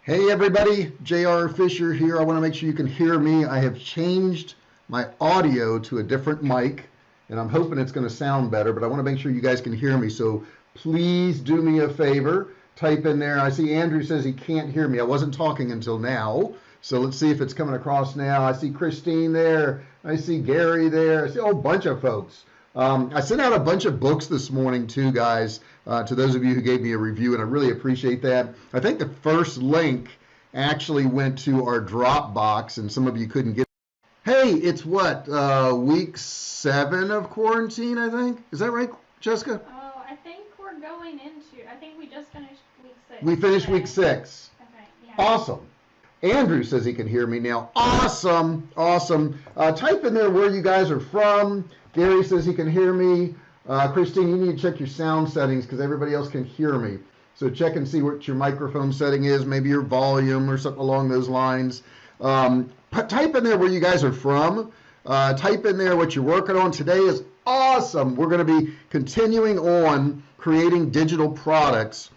Hey everybody, JR Fisher here. I want to make sure you can hear me. I have changed my audio to a different mic and I'm hoping it's going to sound better, but I want to make sure you guys can hear me. So please do me a favor, type in there. I see Andrew says he can't hear me. I wasn't talking until now. So let's see if it's coming across now. I see Christine there. I see Gary there. I see a whole bunch of folks. I sent out a bunch of books this morning too, guys, to those of you who gave me a review, and I really appreciate that. I think the first link actually went to our Dropbox, and some of you couldn't get it. Hey, it's what, week 7 of quarantine, I think? Is that right, Jessica? Oh, I think we're going into, I think we just finished week 6. We finished week 6. Okay, yeah. Awesome. Andrew says he can hear me now. Awesome, awesome. Type in there where you guys are from. Gary says he can hear me. Christine, you need to check your sound settings because everybody else can hear me. So check and see what your microphone setting is, maybe your volume or something along those lines. Type in there where you guys are from. Type in there what you're working on. Today is awesome. We're going to be continuing on creating digital products.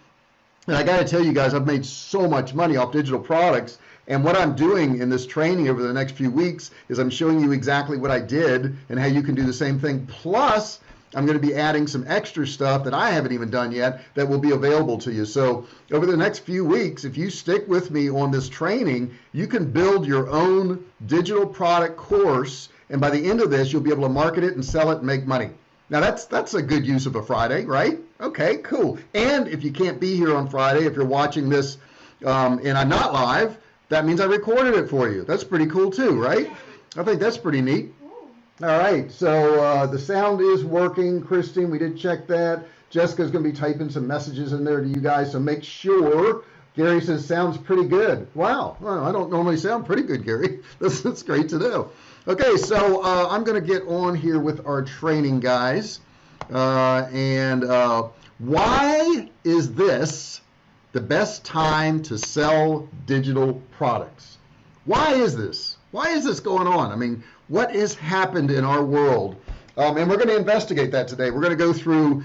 And I got to tell you guys, I've made so much money off digital products. And what I'm doing in this training over the next few weeks is I'm showing you exactly what I did and how you can do the same thing. Plus, I'm going to be adding some extra stuff that I haven't even done yet that will be available to you. So over the next few weeks, if you stick with me on this training, you can build your own digital product course. And by the end of this, you'll be able to market it and sell it and make money. Now that's a good use of a Friday, right? Okay, cool. And if you can't be here on Friday, if you're watching this and I'm not live, that means I recorded it for you. That's pretty cool too, right? I think that's pretty neat. All right, so the sound is working. Christine, we did check that. Jessica's going to be typing some messages in there to you guys, so make sure. Gary says, sounds pretty good. Wow, well, I don't normally sound pretty good, Gary. That's great to know. Okay, so I'm going to get on here with our training, guys. Why is this the best time to sell digital products? Why is this? Why is this going on? I mean, what has happened in our world? And we're going to investigate that today. We're going to go through,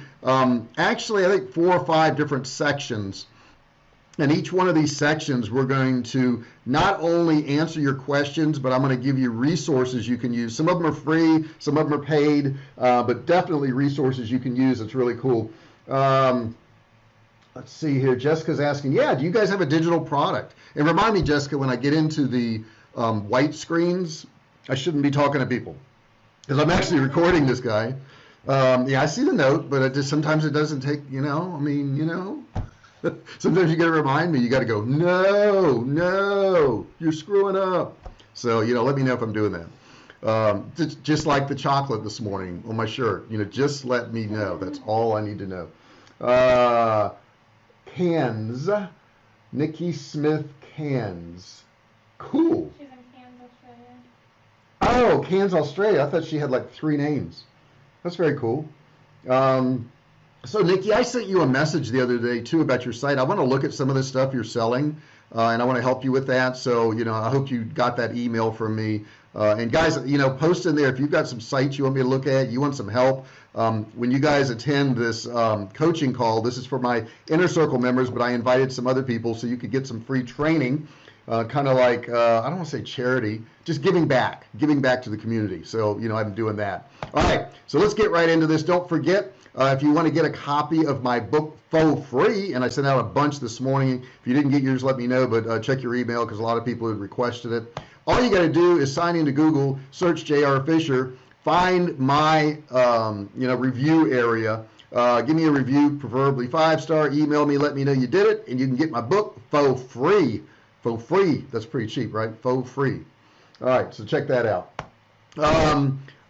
actually, I think 4 or 5 different sections. And each one of these sections, we're going to not only answer your questions, but I'm going to give you resources you can use. Some of them are free, some of them are paid, but definitely resources you can use. It's really cool. Let's see here. Jessica's asking, yeah, do you guys have a digital product? And remind me, Jessica, when I get into the white screens, I shouldn't be talking to people because I'm actually recording this guy. Yeah, I see the note, but sometimes it doesn't take, sometimes you got to remind me, you got to go, no, you're screwing up. So, let me know if I'm doing that. Just like the chocolate this morning on my shirt, just let me know. That's all I need to know. Cans, Nikki Smith Cans. Cool. She's in Cairns, Australia. Oh, Cairns, Australia. I thought she had like 3 names. That's very cool. So Nikki, I sent you a message the other day too about your site. I want to look at some of the stuff you're selling, and I want to help you with that. So, I hope you got that email from me. And guys, post in there if you've got some sites you want me to look at, you want some help. When you guys attend this coaching call, this is for my Inner Circle members, but I invited some other people so you could get some free training, kind of like, I don't want to say charity, just giving back to the community. So, I'm doing that. All right, so let's get right into this. Don't forget, if you want to get a copy of my book for free, and I sent out a bunch this morning. If you didn't get yours, let me know, but check your email because a lot of people had requested it. All you got to do is sign into Google, search J.R. Fisher, find my review area. Give me a review, preferably 5-star. Email me, let me know you did it, and you can get my book for free. For free. That's pretty cheap, right? For free. All right, so check that out.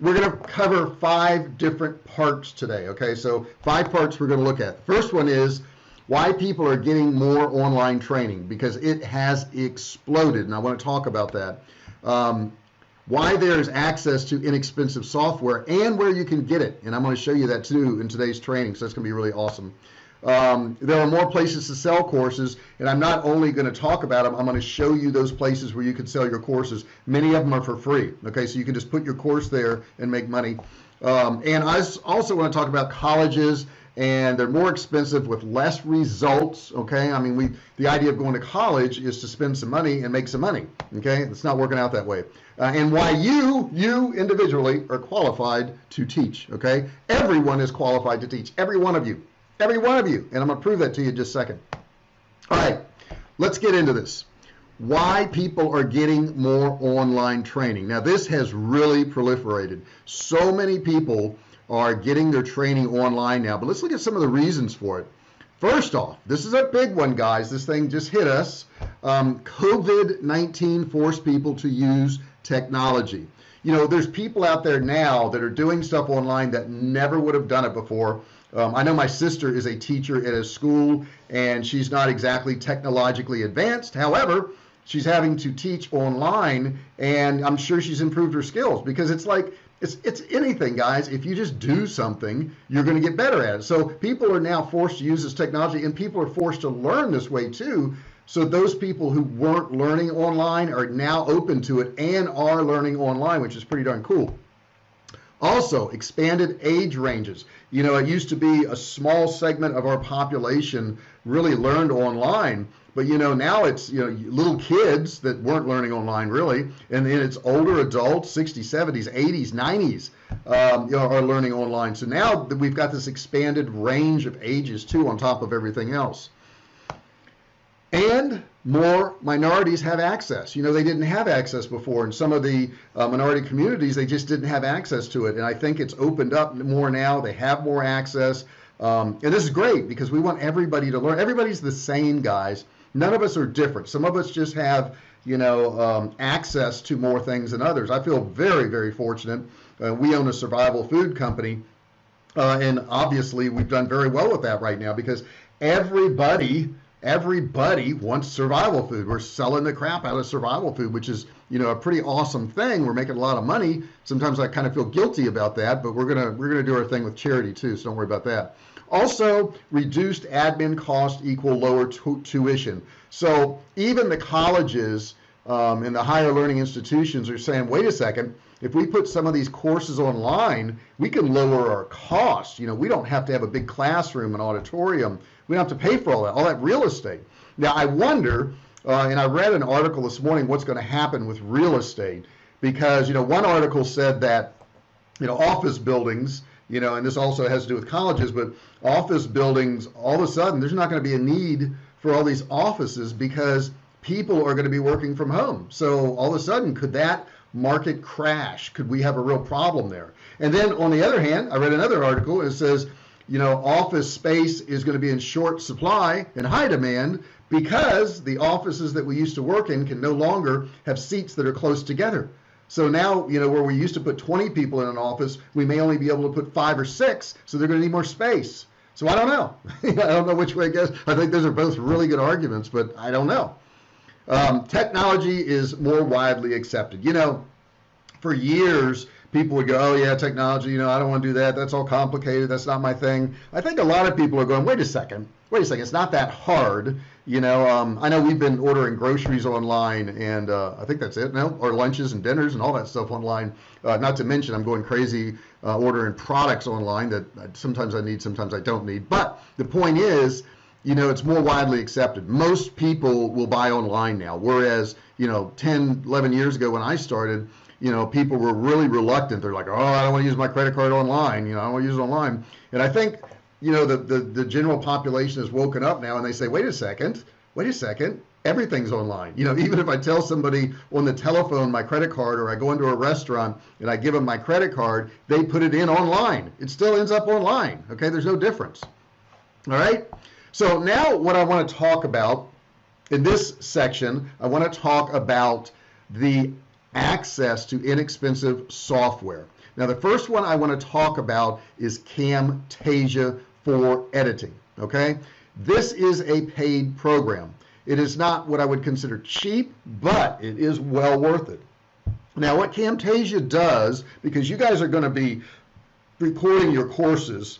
We're going to cover 5 different parts today, okay? So 5 parts we're going to look at. The first one is why people are getting more online training, because it has exploded, and I want to talk about that. Why there's access to inexpensive software and where you can get it, and I'm going to show you that too in today's training, so that's going to be really awesome. There are more places to sell courses, and I'm not only going to talk about them, I'm going to show you those places where you can sell your courses. Many of them are for free, okay, so you can just put your course there and make money. And I also want to talk about colleges and they're more expensive with less results. Okay, I mean, the idea of going to college is to spend some money and make some money. Okay, it's not working out that way. And why you individually are qualified to teach. Okay, everyone is qualified to teach. Every one of you, and I'm going to prove that to you in just a second. All right, let's get into this. Why people are getting more online training. Now, this has really proliferated. So many people are getting their training online now, but let's look at some of the reasons for it. First off, this is a big one, guys. This thing just hit us. COVID-19 forced people to use technology. You know, there's people out there now that are doing stuff online that never would have done it before. I know my sister is a teacher at a school, and she's not exactly technologically advanced. However, she's having to teach online, and I'm sure she's improved her skills, because it's like, it's anything, guys. If you just do something, you're going to get better at it. So people are now forced to use this technology, and people are forced to learn this way too. So those people who weren't learning online are now open to it and are learning online, which is pretty darn cool. Also, expanded age ranges. You know, it used to be a small segment of our population really learned online, but you know, now it's, you know, little kids that weren't learning online really, and then it's older adults, 60s, 70s, 80s, 90s, you know, are learning online. So now that we've got this expanded range of ages too, on top of everything else. And more minorities have access. You know, they didn't have access before. In some of the minority communities, they just didn't have access to it. And I think it's opened up more now. They have more access. And this is great, because we want everybody to learn. Everybody's the same, guys. None of us are different. Some of us just have, you know, access to more things than others. I feel very, very fortunate. We own a survival food company. And obviously, we've done very well with that right now, because everybody wants survival food. We're selling the crap out of survival food, which is, you know, a pretty awesome thing. We're making a lot of money. Sometimes I kind of feel guilty about that, but we're gonna do our thing with charity too, so don't worry about that. Also, reduced admin cost equal lower tuition. So even the colleges and the higher learning institutions are saying, wait a second, if we put some of these courses online, we can lower our costs. You know, we don't have to have a big classroom and auditorium. We don't have to pay for all that real estate. Now, I wonder, and I read an article this morning, what's going to happen with real estate, because, you know, one article said that, you know, office buildings, you know, and this also has to do with colleges, but office buildings, all of a sudden, there's not going to be a need for all these offices, because people are going to be working from home. So all of a sudden, could that market crash? Could we have a real problem there? And then on the other hand, I read another article, and it says, you know, office space is going to be in short supply and high demand, because the offices that we used to work in can no longer have seats that are close together. So now, you know, where we used to put 20 people in an office, we may only be able to put 5 or 6, so they're going to need more space. So I don't know. I don't know which way it goes. I think those are both really good arguments, but I don't know. Technology is more widely accepted. You know, for years, people would go, oh yeah, technology, you know, I don't want to do that. That's all complicated. That's not my thing. I think a lot of people are going, wait a second. It's not that hard. You know, I know we've been ordering groceries online, and I think that's it now, or lunches and dinners and all that stuff online. Not to mention, I'm going crazy ordering products online that sometimes I need, sometimes I don't need. But the point is, you know, it's more widely accepted. Most people will buy online now, whereas, you know, 10, 11 years ago when I started, you know, people were really reluctant. They're like, oh, I don't want to use my credit card online. You know, I don't want to use it online. And I think, you know, the general population has woken up now, and they say, wait a second, everything's online. You know, even if I tell somebody on the telephone my credit card, or I go into a restaurant and I give them my credit card, they put it in online. It still ends up online. Okay, there's no difference. All right. So now what I want to talk about in this section, I want to talk about the access to inexpensive software. Now, the first one I want to talk about is Camtasia for editing, okay? This is a paid program. It is not what I would consider cheap, but it is well worth it. Now, what Camtasia does, because you guys are going to be recording your courses,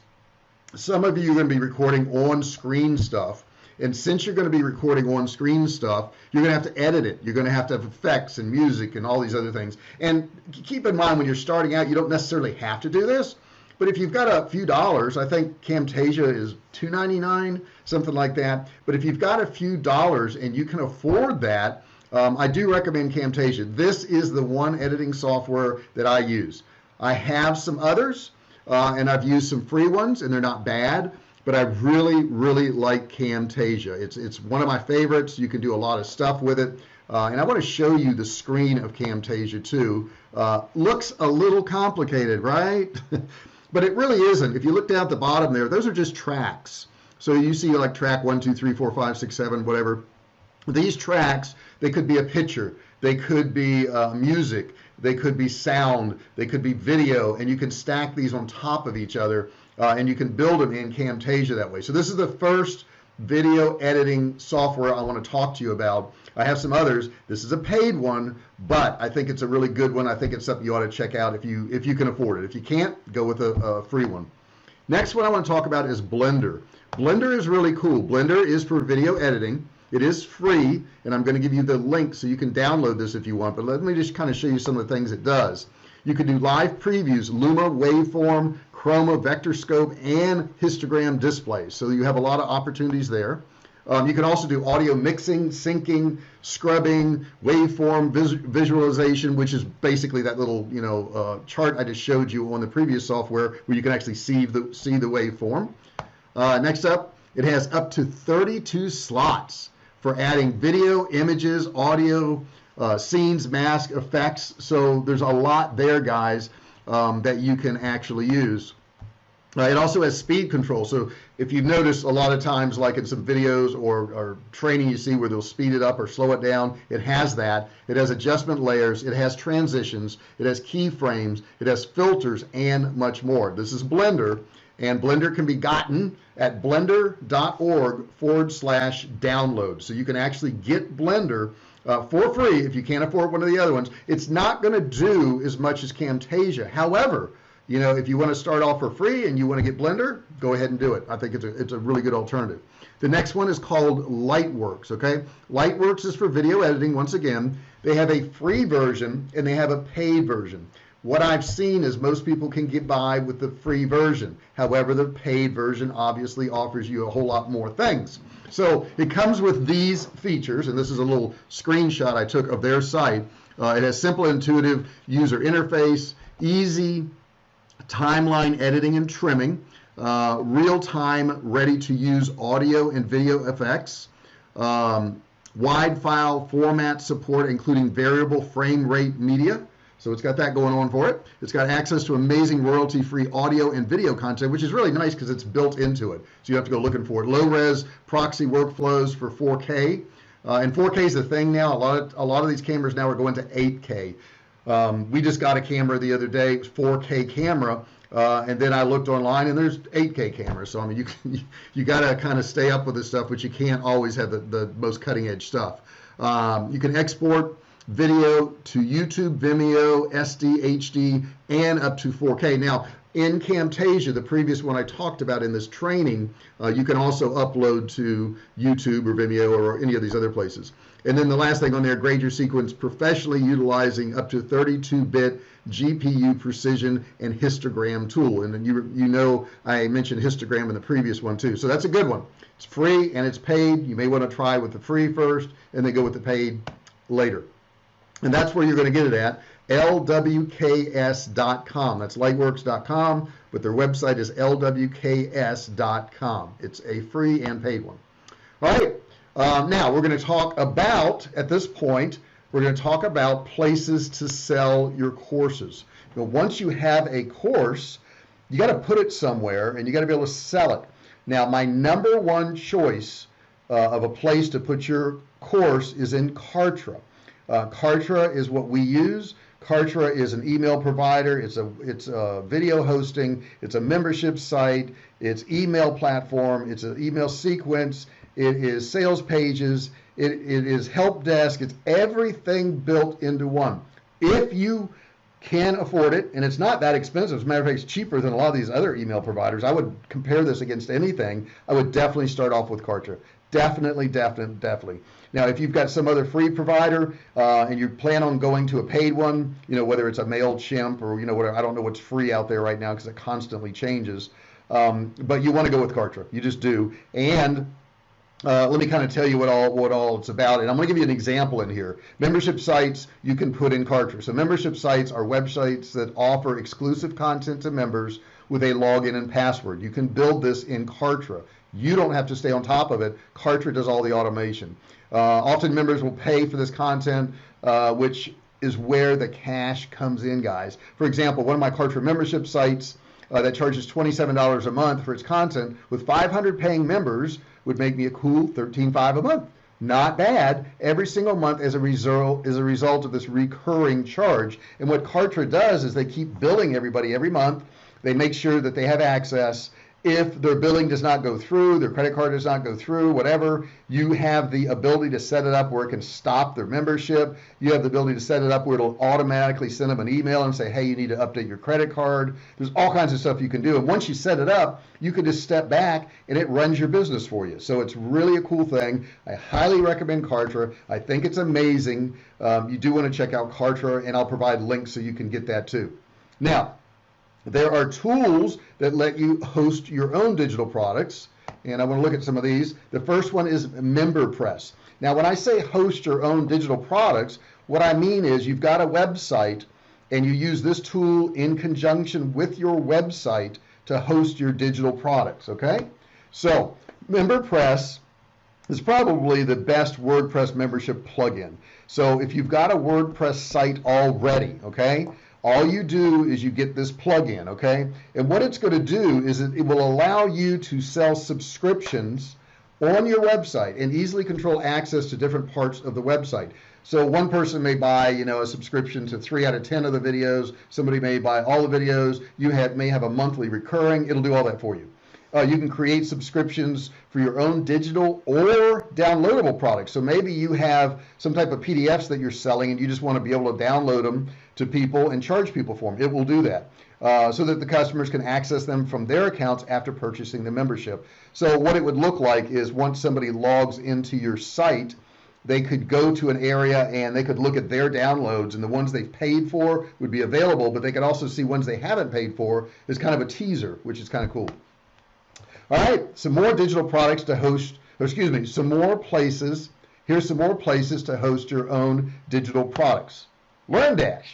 some of you are going to be recording on-screen stuff. And since you're going to be recording on-screen stuff, you're going to have to edit it. You're going to have effects and music and all these other things. And keep in mind, when you're starting out, you don't necessarily have to do this. But if you've got a few dollars, I think Camtasia is $2.99, something like that. But if you've got a few dollars and you can afford that, I do recommend Camtasia. This is the one editing software that I use. I have some others, and I've used some free ones, and they're not bad. But I really, really like Camtasia. It's one of my favorites. You can do a lot of stuff with it. And I want to show you the screen of Camtasia too. Looks a little complicated, right? But it really isn't. If you look down at the bottom there, those are just tracks. So you see like track 1, 2, 3, 4, 5, 6, 7, whatever. These tracks, they could be a picture. They could be music. They could be sound. They could be video. And you can stack these on top of each other. And you can build them in Camtasia that way. So this is the first video editing software I want to talk to you about. I have some others. This is a paid one, but I think it's a really good one. I think it's something you ought to check out if you can afford it. If you can't, go with a free one. Next one I want to talk about is Blender. Blender is really cool. Blender is for video editing. It is free, and I'm going to give you the link so you can download this if you want, but let me just kind of show you some of the things it does. You can do live previews, Luma, waveform, chroma, vector scope, and histogram displays. So you have a lot of opportunities there. You can also do audio mixing, syncing, scrubbing, waveform visualization, which is basically that little chart I just showed you on the previous software where you can actually see the waveform. Next up, it has up to 32 slots for adding video, images, audio, scenes, mask, effects. So there's a lot there, guys, that you can actually use. It also has speed control. So if you've noticed a lot of times, like in some videos or training you see where they'll speed it up or slow it down, it has that. It has adjustment layers. It has transitions. It has keyframes. It has filters and much more. This is Blender, and Blender can be gotten at blender.org/download. So you can actually get Blender for free if you can't afford one of the other ones. It's not going to do as much as Camtasia. However, if you want to start off for free and you want to get Blender, go ahead and do it. I think it's a really good alternative. The next one is called Lightworks, okay? Lightworks is for video editing. Once again, they have a free version and they have a paid version. What I've seen is most people can get by with the free version. However, the paid version obviously offers you a whole lot more things. So it comes with these features, and this is a little screenshot I took of their site. It has simple, intuitive user interface, easy timeline editing and trimming, real-time ready-to-use audio and video effects, wide file format support including variable frame rate media. So it's got that going on for it. It's got access to amazing royalty-free audio and video content, which is really nice because it's built into it. So you have to go looking for it. Low-res proxy workflows for 4K. And 4K is the thing now. A lot of these cameras now are going to 8K. We just got a camera the other day, 4K camera, and then I looked online and there's 8K cameras. So I mean, you got to kind of stay up with this stuff, but you can't always have the most cutting-edge stuff. You can export video to YouTube, Vimeo, SD, HD, and up to 4K. Now, in Camtasia, the previous one I talked about in this training, you can also upload to YouTube or Vimeo or any of these other places. And then the last thing on there, grade your sequence professionally utilizing up to 32-bit GPU precision and histogram tool. And then I mentioned histogram in the previous one too. So that's a good one. It's free and it's paid. You may want to try with the free first and then go with the paid later. And that's where you're going to get it at, lwks.com. That's lightworks.com, but their website is lwks.com. It's a free and paid one. All right, now we're going to talk about, at this point, we're going to talk about places to sell your courses. Now, once you have a course, you got to put it somewhere and you got to be able to sell it. Now, my number one choice of a place to put your course is in Kartra. Kartra is what we use. Kartra is an email provider. It's a video hosting. It's a membership site. It's email platform. It's an email sequence. It is sales pages. It is help desk. It's everything built into one. If you can afford it, and it's not that expensive. As a matter of fact, it's cheaper than a lot of these other email providers. I would compare this against anything. I would definitely start off with Kartra. Definitely. Now, if you've got some other free provider and you plan on going to a paid one, whether it's a MailChimp or, whatever, I don't know what's free out there right now because it constantly changes. But you want to go with Kartra. You just do. And let me kind of tell you what all it's about. And I'm going to give you an example in here. Membership sites you can put in Kartra. So membership sites are websites that offer exclusive content to members with a login and password. You can build this in Kartra. You don't have to stay on top of it. Kartra does all the automation. Often members will pay for this content, which is where the cash comes in, guys. For example, one of my Kartra membership sites that charges $27 a month for its content with 500 paying members would make me a cool $13.5 a month. Not bad. Every single month as a result of this recurring charge. And what Kartra does is they keep billing everybody every month. They make sure that they have access. If their billing does not go through, their credit card does not go through, whatever, you have the ability to set it up where it can stop their membership. You have the ability to set it up where it'll automatically send them an email and say, hey, you need to update your credit card. There's all kinds of stuff you can do. And once you set it up, you can just step back and it runs your business for you. So it's really a cool thing. I highly recommend Kartra. I think it's amazing. You do want to check out Kartra, and I'll provide links so you can get that too. Now, there are tools that let you host your own digital products, and I want to look at some of these. The first one is MemberPress. Now, when I say host your own digital products, what I mean is you've got a website and you use this tool in conjunction with your website to host your digital products, okay? So, MemberPress is probably the best WordPress membership plugin. So if you've got a WordPress site already, okay, all you do is you get this plugin, okay? And what it's going to do is it will allow you to sell subscriptions on your website and easily control access to different parts of the website. So one person may buy, a subscription to 3 out of 10 of the videos. Somebody may buy all the videos. You may have a monthly recurring. It'll do all that for you. You can create subscriptions for your own digital or downloadable products. So maybe you have some type of PDFs that you're selling and you just want to be able to download them to people and charge people for them. It will do that so that the customers can access them from their accounts after purchasing the membership. So what it would look like is once somebody logs into your site, they could go to an area and they could look at their downloads, and the ones they've paid for would be available, but they could also see ones they haven't paid for as kind of a teaser, which is kind of cool. All right, some more digital products to host, some more places. Here's some more places to host your own digital products. LearnDash.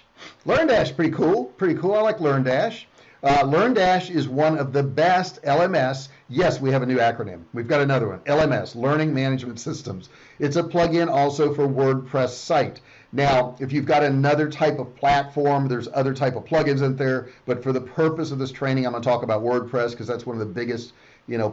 LearnDash, pretty cool. I like LearnDash. LearnDash is one of the best LMS. Yes, we have a new acronym. We've got another one, LMS, Learning Management Systems. It's a plugin also for WordPress site. Now, if you've got another type of platform, there's other type of plugins in there, but for the purpose of this training, I'm going to talk about WordPress because that's one of the biggest,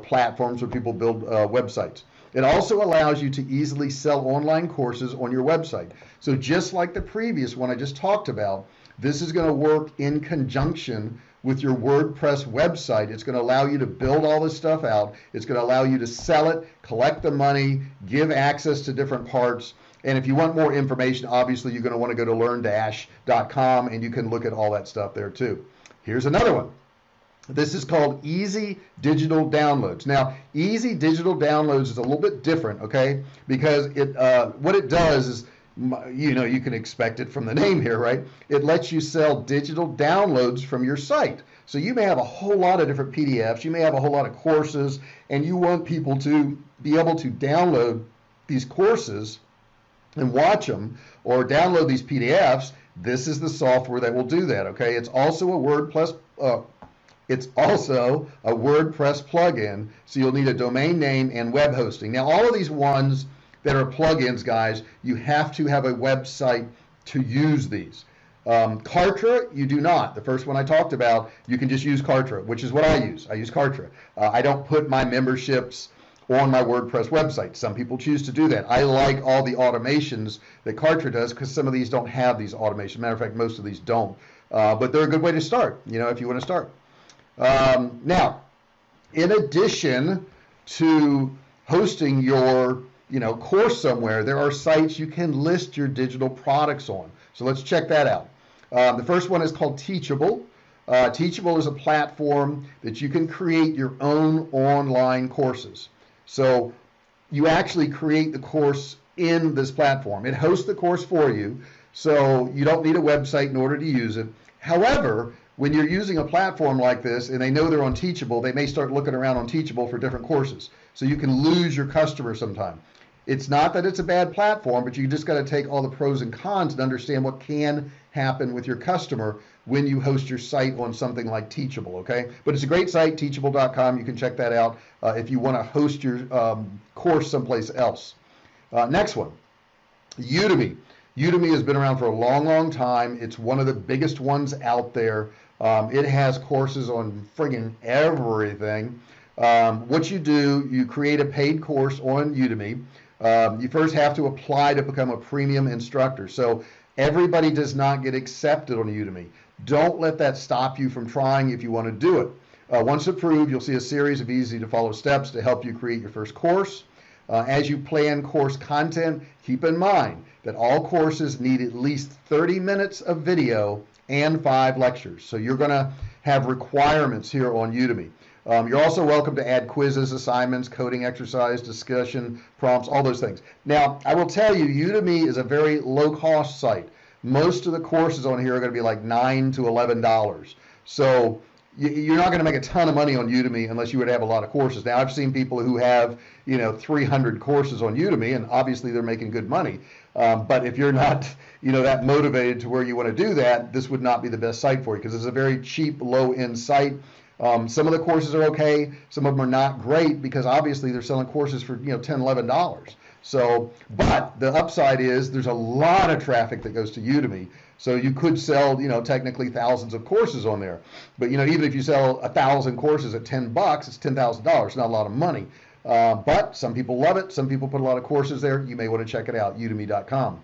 platforms where people build websites. It also allows you to easily sell online courses on your website. So just like the previous one I just talked about, this is going to work in conjunction with your WordPress website. It's going to allow you to build all this stuff out. It's going to allow you to sell it, collect the money, give access to different parts. And if you want more information, obviously you're going to want to go to learndash.com and you can look at all that stuff there too. Here's another one. This is called Easy Digital Downloads. Now, Easy Digital Downloads is a little bit different, okay? Because what it does is, you can expect it from the name here, right? It lets you sell digital downloads from your site. So you may have a whole lot of different PDFs, you may have a whole lot of courses, and you want people to be able to download these courses and watch them, or download these PDFs. This is the software that will do that, okay? It's also a WordPress plugin, so you'll need a domain name and web hosting. Now, all of these ones that are plugins, guys, you have to have a website to use these. Kartra, you do not. The first one I talked about, you can just use Kartra, which is what I use. I use Kartra. I don't put my memberships on my WordPress website. Some people choose to do that. I like all the automations that Kartra does because some of these don't have these automations. Matter of fact, most of these don't. But they're a good way to start, if you want to start. Now, in addition to hosting your course somewhere, there are sites you can list your digital products on. So let's check that out. The first one is called Teachable. Teachable is a platform that you can create your own online courses. So you actually create the course in this platform. It hosts the course for you, so you don't need a website in order to use it. However, when you're using a platform like this and they know they're on Teachable, they may start looking around on Teachable for different courses. So you can lose your customer sometime. It's not that it's a bad platform, but you just got to take all the pros and cons and understand what can happen with your customer when you host your site on something like Teachable, okay? But it's a great site, teachable.com. You can check that out if you want to host your course someplace else. Next one, Udemy. Udemy has been around for a long, long time. It's one of the biggest ones out there. It has courses on friggin' everything. What you do, you create a paid course on Udemy. You first have to apply to become a premium instructor. So everybody does not get accepted on Udemy. Don't let that stop you from trying if you want to do it. Once approved, you'll see a series of easy to follow steps to help you create your first course. As you plan course content, keep in mind that all courses need at least 30 minutes of video and 5 lectures. So you're going to have requirements here on Udemy. You're also welcome to add quizzes, assignments, coding exercise, discussion, prompts, all those things. Now, I will tell you, Udemy is a very low-cost site. Most of the courses on here are going to be like $9 to $11. So you're not going to make a ton of money on Udemy unless you would have a lot of courses. Now, I've seen people who have, 300 courses on Udemy, and obviously they're making good money. But if you're not, that motivated to where you want to do that, this would not be the best site for you because it's a very cheap, low-end site. Some of the courses are okay. Some of them are not great because obviously they're selling courses for, $10, $11. So, but the upside is there's a lot of traffic that goes to Udemy. So you could sell, technically thousands of courses on there. But, even if you sell 1,000 courses at $10, it's $10,000. Not a lot of money. But some people love it. Some people put a lot of courses there. You may want to check it out, udemy.com.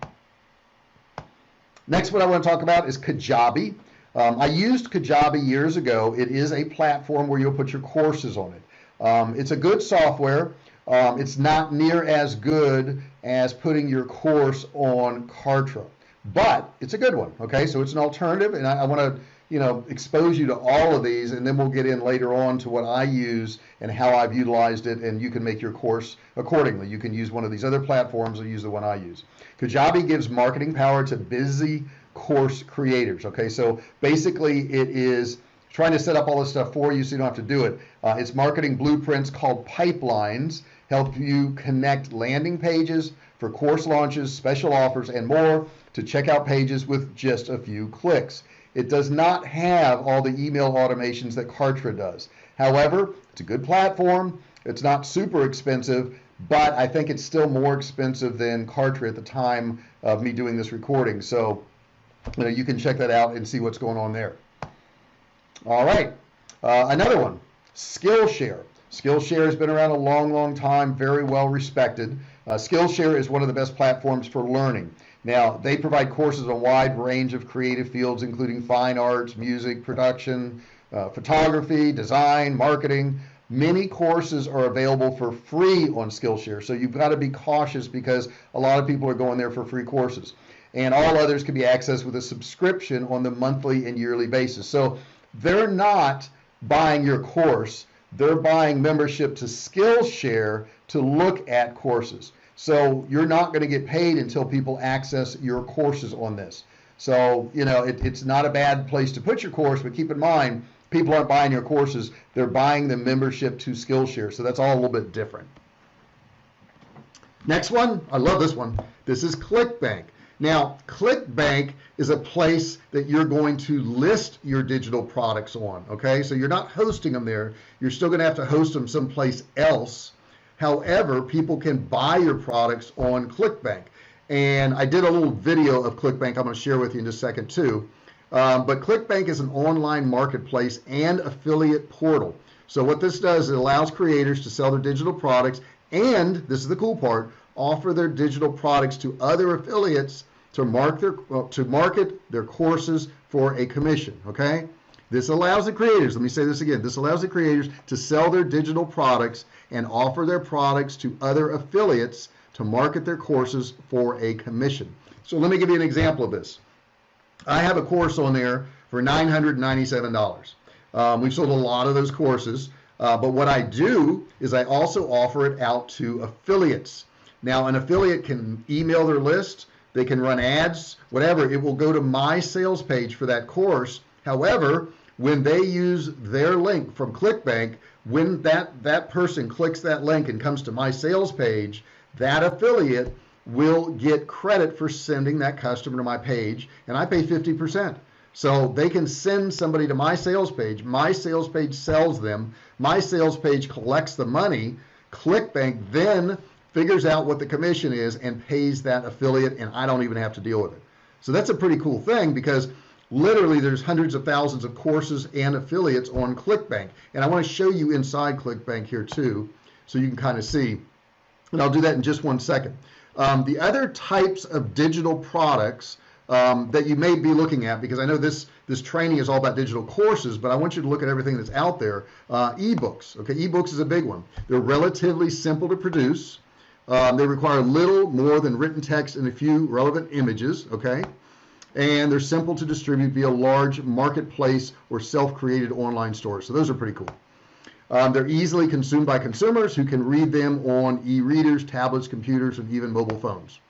Next, what I want to talk about is Kajabi. I used Kajabi years ago. It is a platform where you'll put your courses on it. It's a good software. It's not near as good as putting your course on Kartra, but it's a good one. Okay, so it's an alternative, and I want to expose you to all of these, and then we'll get in later on to what I use and how I've utilized it, and you can make your course accordingly. You can use one of these other platforms or use the one I use. Kajabi gives marketing power to busy course creators. Okay, so basically it is trying to set up all this stuff for you so you don't have to do it. It's marketing blueprints called pipelines, help you connect landing pages for course launches, special offers, and more to checkout pages with just a few clicks. It does not have all the email automations that Kartra does. However, it's a good platform. It's not super expensive, but I think it's still more expensive than Kartra at the time of me doing this recording. So you can check that out and see what's going on there. All right, another one, Skillshare. Skillshare has been around a long, long time, very well respected. Skillshare is one of the best platforms for learning. Now, they provide courses on a wide range of creative fields, including fine arts, music, production, photography, design, marketing. Many courses are available for free on Skillshare, so you've got to be cautious because a lot of people are going there for free courses. And all others can be accessed with a subscription on the monthly and yearly basis. So they're not buying your course, they're buying membership to Skillshare to look at courses. So you're not going to get paid until people access your courses on this. So, it's not a bad place to put your course, but keep in mind, people aren't buying your courses, they're buying the membership to Skillshare. So that's all a little bit different. Next one, I love this one. This is ClickBank. Now, ClickBank is a place that you're going to list your digital products on, okay? So you're not hosting them there. You're still going to have to host them someplace else. However, people can buy your products on ClickBank. And I did a little video of ClickBank I'm going to share with you in just a second too. But ClickBank is an online marketplace and affiliate portal. So what this does is it allows creators to sell their digital products and, this is the cool part, offer their digital products to other affiliates to market their courses for a commission, okay? This allows the creators, let me say this again, this allows the creators to sell their digital products and offer their products to other affiliates to market their courses for a commission. So let me give you an example of this. I have a course on there for $997. We've sold a lot of those courses. But what I do is I also offer it out to affiliates. Now, an affiliate can email their list, they can run ads, whatever. It will go to my sales page for that course. However, when they use their link from ClickBank, when that person clicks that link and comes to my sales page, that affiliate will get credit for sending that customer to my page, and I pay 50%. So they can send somebody to my sales page sells them, my sales page collects the money, ClickBank then figures out what the commission is and pays that affiliate, and I don't even have to deal with it. So that's a pretty cool thing, because literally there's hundreds of thousands of courses and affiliates on ClickBank. And I want to show you inside ClickBank here too, so you can kind of see. And I'll do that in just one second. The other types of digital products that you may be looking at, because I know this training is all about digital courses, but I want you to look at everything that's out there. Ebooks, okay, ebooks is a big one. They're relatively simple to produce. They require little more than written text and a few relevant images, okay? And they're simple to distribute via large marketplace or self-created online stores. So those are pretty cool. They're easily consumed by consumers who can read them on e-readers, tablets, computers, and even mobile phones.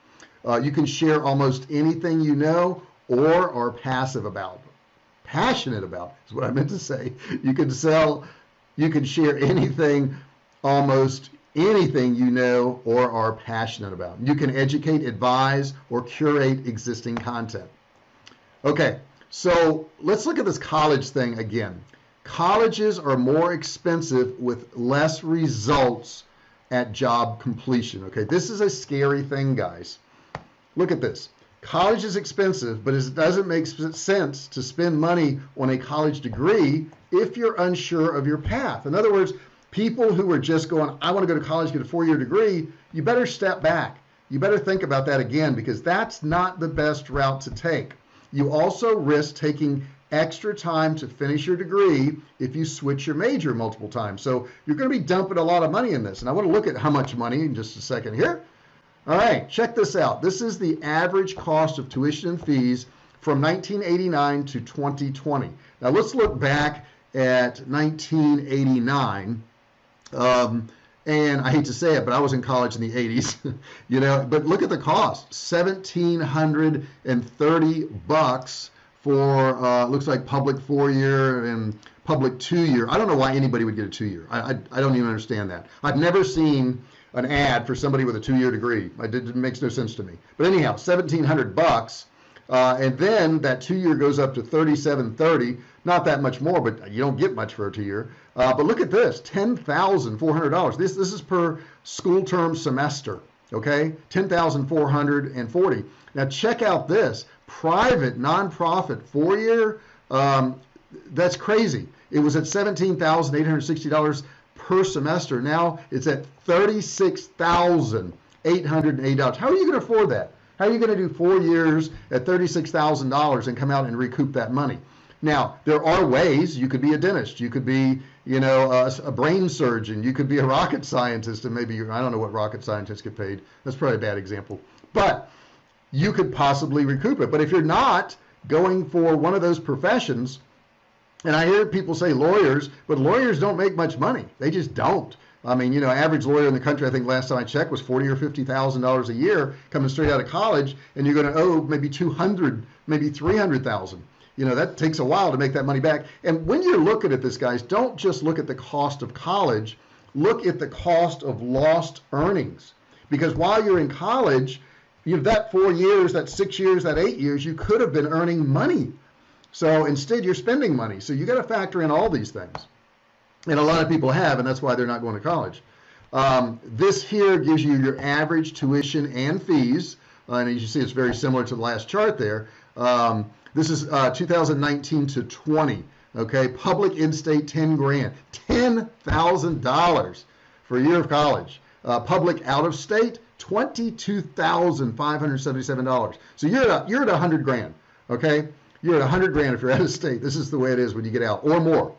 You can share almost anything you know or are passionate about is what I meant to say. You can share anything, almost anything you know or are passionate about. You can educate, advise, or curate existing content. Okay, so let's look at this college thing again. Colleges are more expensive with less results at job completion. Okay, this is a scary thing, guys. Look at this. College is expensive, but it doesn't make sense to spend money on a college degree if you're unsure of your path. In other words, people who are just going, I want to go to college, get a 4-year degree, you better step back. You better think about that again, because that's not the best route to take. You also risk taking extra time to finish your degree if you switch your major multiple times. So you're going to be dumping a lot of money in this. And I want to look at how much money in just a second here. All right, check this out. This is the average cost of tuition and fees from 1989 to 2020. Now let's look back at 1989. And I hate to say it, but I was in college in the 80s, but look at the cost, $1,730 for, looks like public 4-year and public 2-year. I don't know why anybody would get a 2-year. I don't even understand that. I've never seen an ad for somebody with a 2-year degree. It makes no sense to me. But anyhow, $1,700, and then that 2-year goes up to $3,730. Not that much more, but you don't get much for a 2-year. But look at this, $10,400. This is per school term semester, okay? $10,440. Now check out this, private, nonprofit, 4-year, that's crazy. It was at $17,860 per semester. Now it's at $36,880. How are you going to afford that? How are you going to do 4 years at $36,000 and come out and recoup that money? Now, there are ways. You could be a dentist. You could be, a brain surgeon. You could be a rocket scientist, and maybe, I don't know what rocket scientists get paid. That's probably a bad example. But you could possibly recoup it. But if you're not going for one of those professions, and I hear people say lawyers, but lawyers don't make much money. They just don't. I mean, average lawyer in the country, I think last time I checked, was $40,000 or $50,000 a year coming straight out of college, and you're going to owe maybe $200,000, maybe $300,000. That takes a while to make that money back. And when you're looking at this, guys, don't just look at the cost of college. Look at the cost of lost earnings. Because while you're in college, that 4 years, that 6 years, that 8 years, you could have been earning money. So instead, you're spending money. So you got to factor in all these things. And a lot of people have, and that's why they're not going to college. This here gives you your average tuition and fees. And as you see, it's very similar to the last chart there. This is 2019 to 20. Okay, public in-state, $10,000, $10,000 for a year of college. Public out-of-state, $22,577. So you're at $100,000. Okay, you're at $100,000 if you're out of state. This is the way it is when you get out, or more.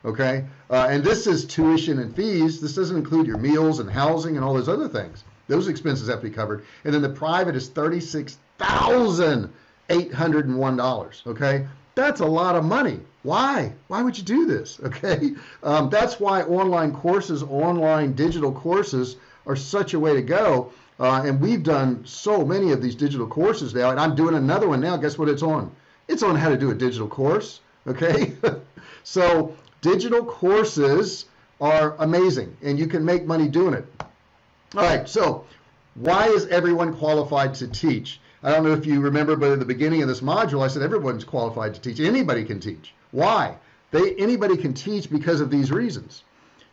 Okay, and this is tuition and fees. This doesn't include your meals and housing and all those other things. Those expenses have to be covered. And then the private is $36,801. Okay, That's a lot of money. Why? Why would you do this? Okay. That's why online courses, online digital courses are such a way to go. And we've done so many of these digital courses now, and I'm doing another one now. Guess what it's on? It's on how to do a digital course. Okay. So digital courses are amazing, and you can make money doing it. All right. So why is everyone qualified to teach? I don't know if you remember, but at the beginning of this module, I said everyone's qualified to teach. Anybody can teach. Why? Anybody can teach because of these reasons.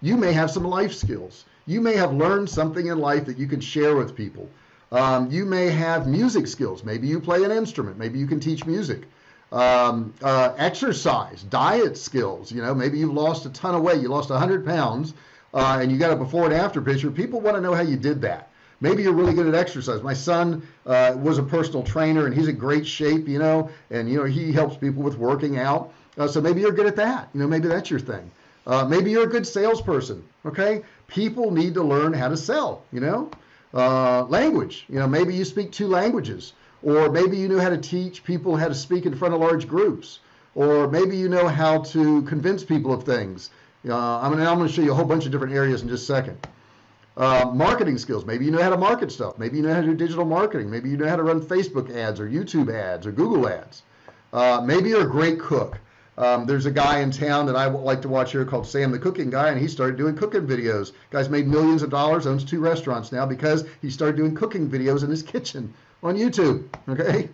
You may have some life skills. You may have learned something in life that you can share with people. You may have music skills. Maybe you play an instrument. Maybe you can teach music. Exercise, diet skills. You know, maybe you've lost a ton of weight. You lost 100 pounds, and you got a before and after picture. People want to know how you did that. Maybe you're really good at exercise. My son was a personal trainer, and he's in great shape, you know, and, you know, he helps people with working out. So maybe you're good at that. You know, maybe that's your thing. Maybe you're a good salesperson, okay? People need to learn how to sell, you know? Language, you know, maybe you speak 2 languages, or maybe you know how to teach people how to speak in front of large groups, or maybe you know how to convince people of things. I'm going to show you a whole bunch of different areas in just a second. Marketing skills. Maybe you know how to market stuff. Maybe you know how to do digital marketing. Maybe you know how to run Facebook ads or YouTube ads or Google ads. Maybe you're a great cook. There's a guy in town that I like to watch here called Sam the Cooking Guy, and he started doing cooking videos. Guy's made millions of dollars, owns 2 restaurants now because he started doing cooking videos in his kitchen on YouTube. Okay.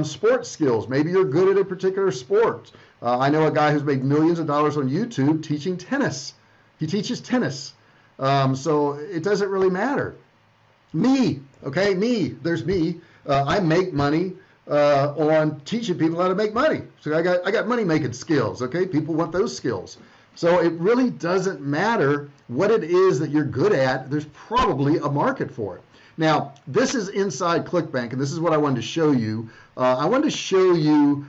Sports skills. Maybe you're good at a particular sport. I know a guy who's made millions of dollars on YouTube teaching tennis. He teaches tennis. So it doesn't really matter. Me, okay, there's me. I make money on teaching people how to make money. So I got money making skills, okay? People want those skills. So it really doesn't matter what it is that you're good at. There's probably a market for it. Now, this is inside ClickBank, and this is what I wanted to show you. I wanted to show you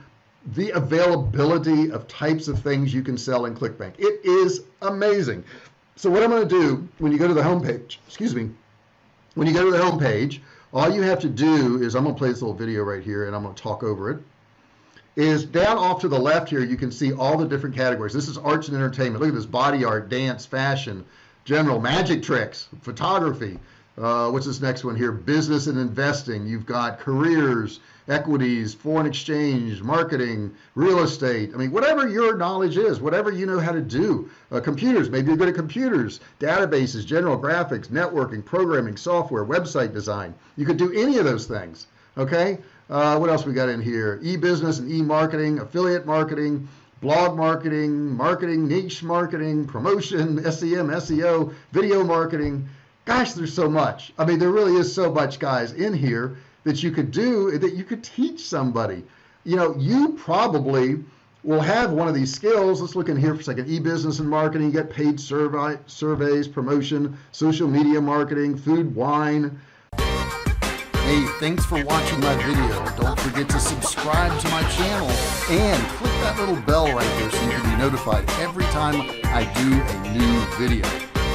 the availability of types of things you can sell in ClickBank. It is amazing. So what I'm going to do when you go to the home page, when you go to the home page, all you have to do is, I'm going to play this little video right here and I'm going to talk over it, is down off to the left here, you can see all the different categories. This is arts and entertainment. Look at this: body art, dance, fashion, general, magic tricks, photography. What's this next one here? Business and investing. You've got careers, equities, foreign exchange, marketing, real estate. I mean, whatever your knowledge is, whatever you know how to do. Computers, maybe you're good at computers, databases, general, graphics, networking, programming, software, website design. You could do any of those things, okay? What else we got in here? E-business and e-marketing, affiliate marketing, blog marketing, marketing, niche marketing, promotion, SEM, SEO, video marketing. Gosh, there's so much. I mean, there really is so much, guys, in here that you could do, that you could teach somebody. You know, you probably will have one of these skills. Let's look in here for a second. E-business and marketing, you get paid surveys, promotion, social media marketing, food, wine. Hey, thanks for watching my video. Don't forget to subscribe to my channel and click that little bell right there so you can be notified every time I do a new video.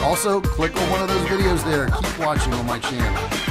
Also, click on one of those videos there. Keep watching on my channel.